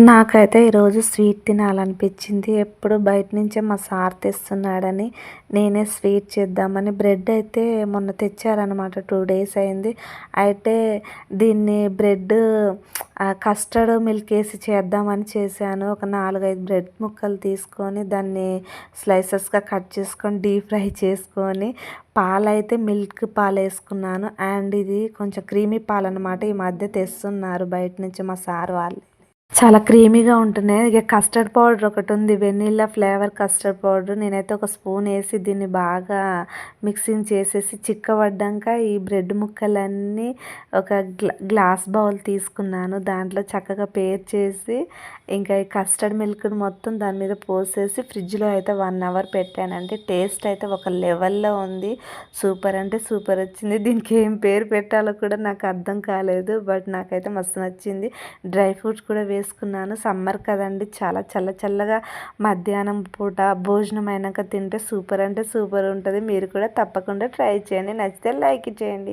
నాకైతే ఈరోజు స్వీట్ తినాలనిపించింది. ఎప్పుడు బయట నుంచే మా సార్ తెస్తున్నాడని నేనే స్వీట్ చేద్దామని బ్రెడ్ అయితే మొన్న తెచ్చారనమాట. 2 డేస్ అయింది. అయితే దీన్ని బ్రెడ్ కస్టర్డ్ మిల్క్ వేసి చేద్దామని చేశాను. ఒక 4, 5 బ్రెడ్ ముక్కలు తీసుకొని దాన్ని స్లైసెస్గా కట్ చేసుకొని డీప్ ఫ్రై చేసుకొని పాలైతే మిల్క్ పాలు వేసుకున్నాను. అండ్ ఇది కొంచెం క్రీమీ పాలనమాట. ఈ మధ్య తెస్తున్నారు బయట నుంచి మా సార్ వాళ్ళు. చాలా క్రీమీగా ఉంటున్నాయి. ఇక కస్టర్డ్ పౌడర్ ఒకటి ఉంది. Vanilla flavour custard powder. నేనైతే ఒక స్పూన్ వేసి దీన్ని బాగా మిక్సింగ్ చేసేసి చిక్కబడ్డాక ఈ బ్రెడ్ ముక్కలన్నీ ఒక గ్లాస్ బౌల్ తీసుకున్నాను. దాంట్లో చక్కగా పేర్ చేసి ఇంకా ఈ కస్టర్డ్ మిల్క్ని మొత్తం దాని మీద పోసేసి ఫ్రిడ్జ్లో అయితే 1 అవర్ పెట్టానంటే టేస్ట్ అయితే ఒక లెవెల్లో ఉంది. సూపర్ అంటే సూపర్ వచ్చింది. దీనికి ఏం పేరు పెట్టాలో కూడా నాకు అర్థం కాలేదు. బట్ నాకైతే మస్తు నచ్చింది. డ్రై ఫ్రూట్స్ కూడా వేసుకున్నాను. సమ్మర్ కదండి, చాలా చల్లగా మధ్యాహ్నం పూట భోజనం అయినాక తింటే సూపర్ అంటే సూపర్ ఉంటుంది. మీరు కూడా తప్పకుండా ట్రై చేయండి. నచ్చితే లైక్ చేయండి.